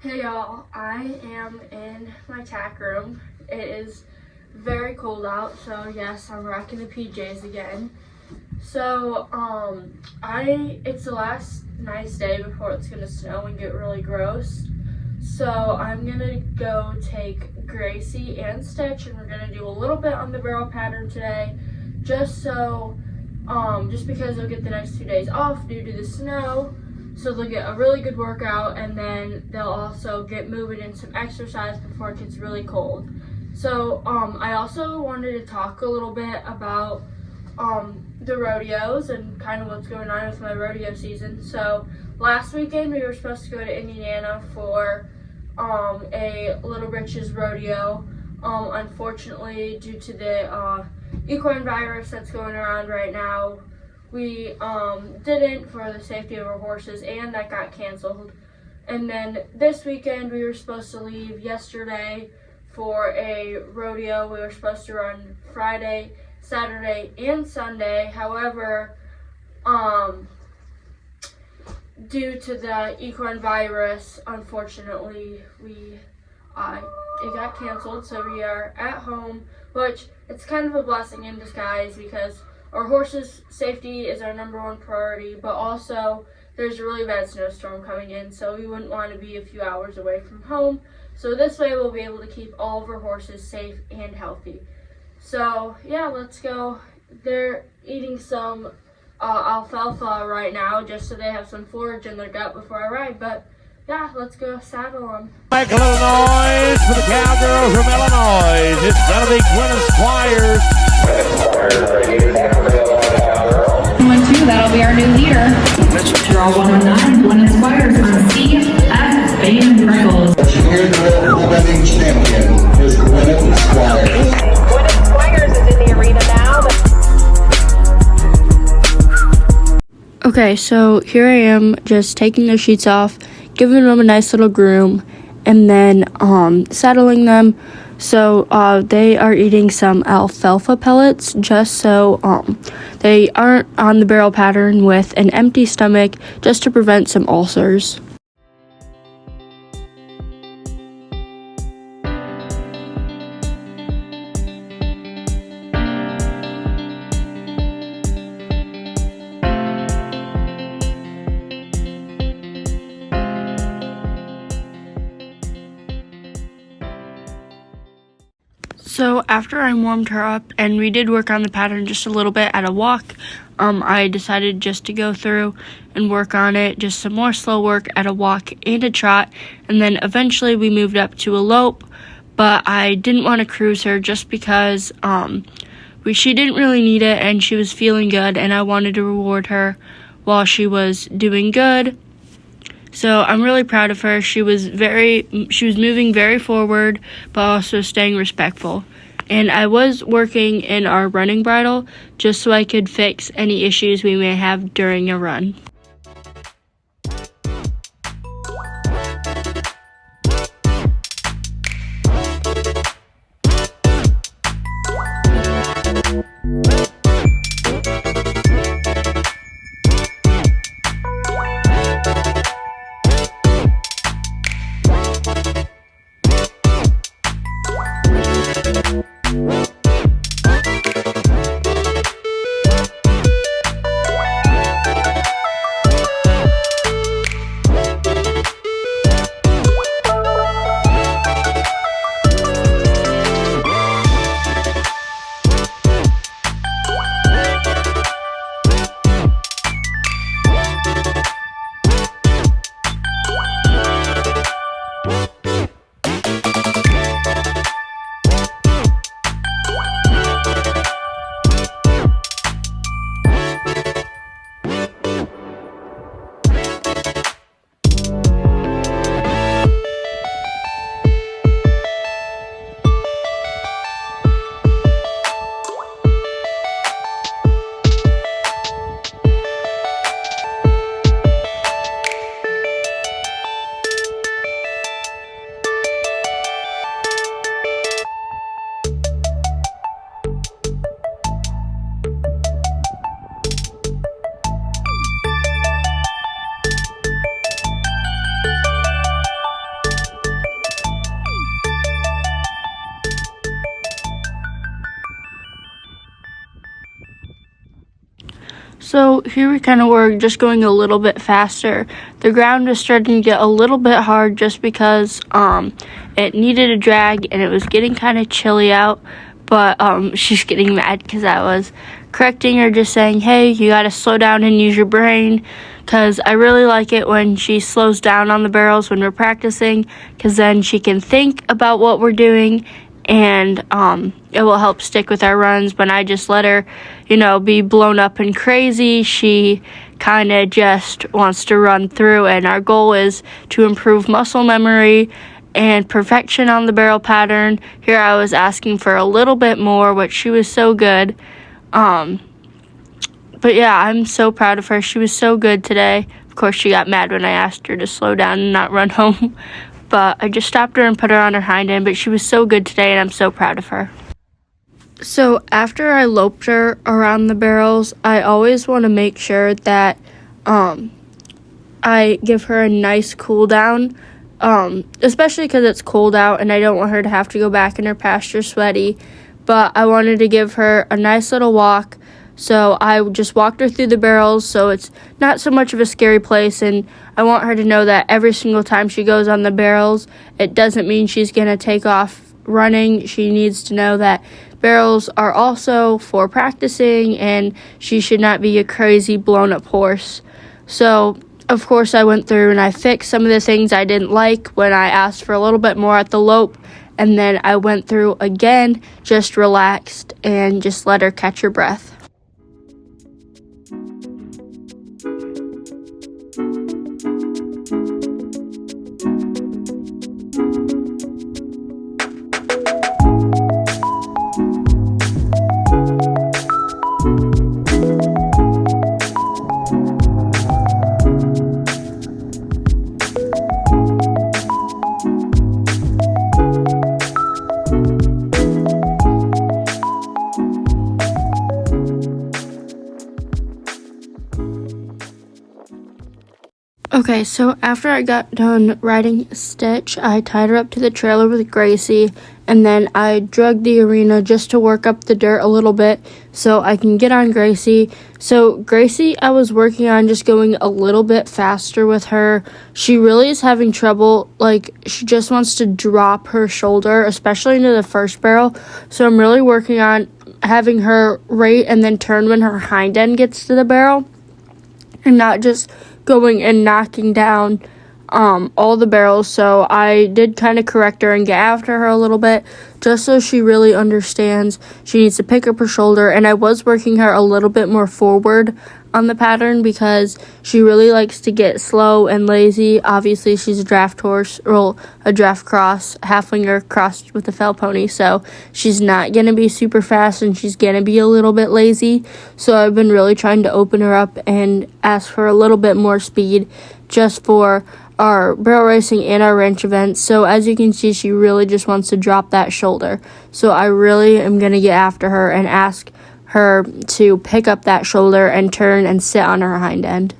Hey y'all, I am in my tack room. It is very cold out, so yes, I'm rocking the PJs again. So, it's the last nice day before it's gonna snow and get really gross. So I'm gonna go take Gracie and Stitch and we're gonna do a little bit on the barrel pattern today, just because they'll get the next 2 days off due to the snow. So they'll get a really good workout and then they'll also get moving in some exercise before it gets really cold. So I also wanted to talk a little bit about the rodeos and kind of what's going on with my rodeo season. So last weekend we were supposed to go to Indiana for a Little Britches rodeo. Unfortunately, due to the equine virus that's going around right now, we didn't, for the safety of our horses, and that got canceled. And then this weekend we were supposed to leave yesterday for a rodeo. We were supposed to run Friday, Saturday, and Sunday. However, due to the equine virus, unfortunately, it got canceled, so we are at home, which it's kind of a blessing in disguise because our horses' safety is our #1 priority, but also there's a really bad snowstorm coming in, so we wouldn't want to be a few hours away from home. So this way we'll be able to keep all of our horses safe and healthy. So yeah, let's go. They're eating some alfalfa right now, just so they have some forage in their gut before I ride, but yeah, let's go saddle them. Make a little noise for the cowgirl from Illinois. It's gonna be Gwyneth Squires. 1-2, that'll be our new leader. Draw 109, Gwyneth Squires on CF Band Freckles. Here the defending champion is Gwyneth Squires. Gwyneth Squires is in the arena now. Okay, so here I am just taking their sheets off, giving them a nice little groom, and then saddling them. So they are eating some alfalfa pellets just so they aren't on the barrel pattern with an empty stomach, just to prevent some ulcers. So after I warmed her up and we did work on the pattern just a little bit at a walk, I decided just to go through and work on it, just some more slow work at a walk and a trot, and then eventually we moved up to a lope, but I didn't want to cruise her just because she didn't really need it and she was feeling good and I wanted to reward her while she was doing good. So I'm really proud of her. She was moving very forward, but also staying respectful. And I was working in our running bridle just so I could fix any issues we may have during a run. So here we kind of were just going a little bit faster. The ground was starting to get a little bit hard just because it needed a drag and it was getting kind of chilly out. But she's getting mad because I was correcting her, just saying, hey, you got to slow down and use your brain, because I really like it when she slows down on the barrels when we're practicing, because then she can think about what we're doing, and it will help stick with our runs. When I just let her, be blown up and crazy, she kind of just wants to run through, and our goal is to improve muscle memory and perfection on the barrel pattern. Here I was asking for a little bit more, which she was so good. But yeah, I'm so proud of her. She was so good today. Of course, she got mad when I asked her to slow down and not run home. But I just stopped her and put her on her hind end. But she was so good today, and I'm so proud of her. So after I loped her around the barrels, I always want to make sure that I give her a nice cool down, especially because it's cold out and I don't want her to have to go back in her pasture sweaty. But I wanted to give her a nice little walk. So I just walked her through the barrels, so it's not so much of a scary place, and I want her to know that every single time she goes on the barrels, it doesn't mean she's going to take off running. She needs to know that barrels are also for practicing, and she should not be a crazy blown-up horse. So, of course, I went through and I fixed some of the things I didn't like when I asked for a little bit more at the lope, and then I went through again, just relaxed, and just let her catch her breath. Okay, so after I got done riding Stitch, I tied her up to the trailer with Gracie, and then I drugged the arena just to work up the dirt a little bit so I can get on Gracie. So Gracie, I was working on just going a little bit faster with her. She really is having trouble, she just wants to drop her shoulder, especially into the first barrel. So I'm really working on having her rate and then turn when her hind end gets to the barrel, and not just going and knocking down all the barrels. So I did kind of correct her and get after her a little bit, just so she really understands she needs to pick up her shoulder. And I was working her a little bit more forward on the pattern because she really likes to get slow and lazy. Obviously, she's a draft horse, or a draft cross, halflinger crossed with a fell pony, so she's not going to be super fast and she's going to be a little bit lazy. So I've been really trying to open her up and ask for a little bit more speed just for our barrel racing and our ranch events. So as you can see, she really just wants to drop that shoulder. So I really am going to get after her and ask her to pick up that shoulder and turn and sit on her hind end.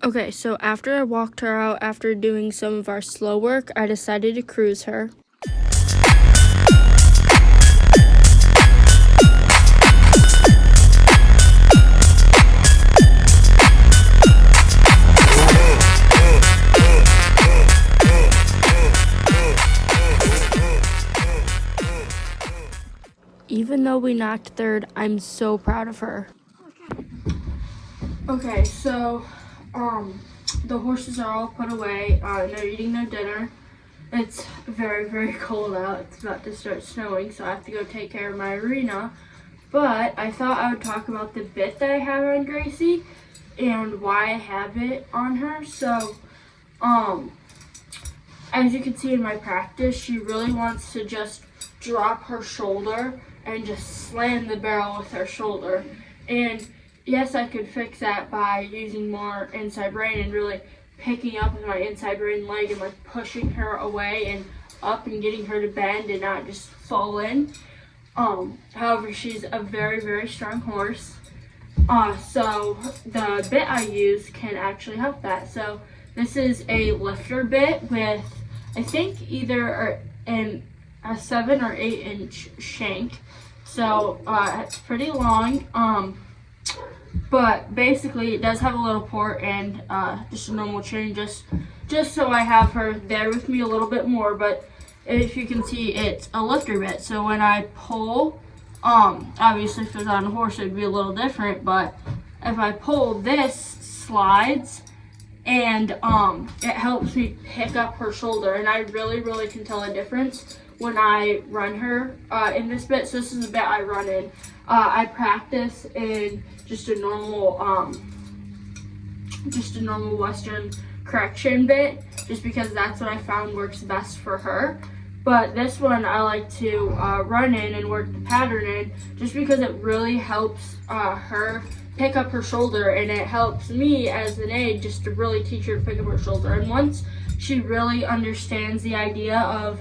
Okay, so after I walked her out, after doing some of our slow work, I decided to cruise her. Even though we knocked third, I'm so proud of her. Okay, so the horses are all put away. They're eating their dinner. It's very, very cold out. It's about to start snowing, so I have to go take care of my arena. But I thought I would talk about the bit that I have on Gracie and why I have it on her. So, as you can see in my practice, she really wants to just drop her shoulder and just slam the barrel with her shoulder. And yes, I could fix that by using more inside rein and really picking up with my inside rein leg and like pushing her away and up and getting her to bend and not just fall in. However, she's a very, very strong horse. So the bit I use can actually help that. So this is a lifter bit with, I think, either a 7 or 8 inch shank. So it's pretty long. But basically it does have a little port and just a normal chain, just so I have her there with me a little bit more. But if you can see, it's a lifter bit. So when I pull, obviously if it was on a horse it would be a little different, but if I pull, this slides and it helps me pick up her shoulder, and I really, really can tell a difference when I run her in this bit. So this is the bit I run in. I practice in just a normal Western correction bit, just because that's what I found works best for her. But this one I like to run in and work the pattern in, just because it really helps her pick up her shoulder, and it helps me as an aide just to really teach her to pick up her shoulder. And once she really understands the idea of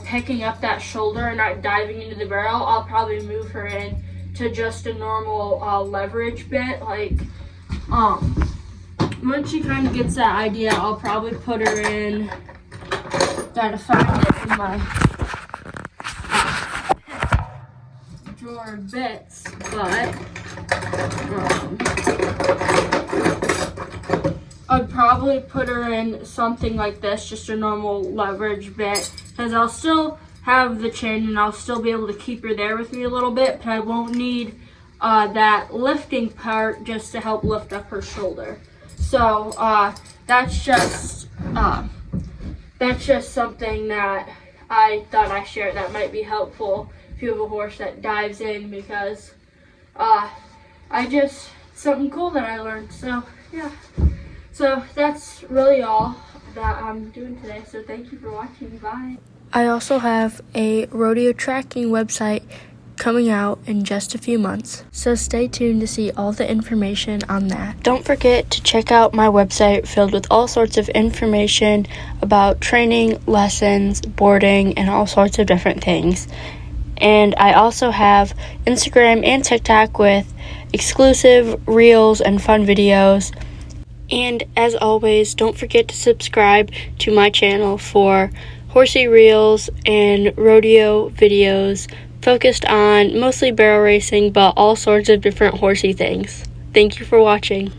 picking up that shoulder and not diving into the barrel, I'll probably move her in to just a normal leverage bit. Like once she kind of gets that idea, I'll probably put her in, gotta find it in my drawer of bits, but I'd probably put her in something like this, just a normal leverage bit, because I'll still have the chain and I'll still be able to keep her there with me a little bit, but I won't need that lifting part just to help lift up her shoulder. So that's just something that I thought I shared that might be helpful if you have a horse that dives in, because something cool that I learned. So yeah, so that's really all that I'm doing today. So thank you for watching. Bye. I also have a rodeo tracking website coming out in just a few months, so stay tuned to see all the information on that. Don't forget to check out my website filled with all sorts of information about training, lessons, boarding, and all sorts of different things. And I also have Instagram and TikTok with exclusive reels and fun videos. And as always, don't forget to subscribe to my channel for horsey reels and rodeo videos focused on mostly barrel racing, but all sorts of different horsey things. Thank you for watching.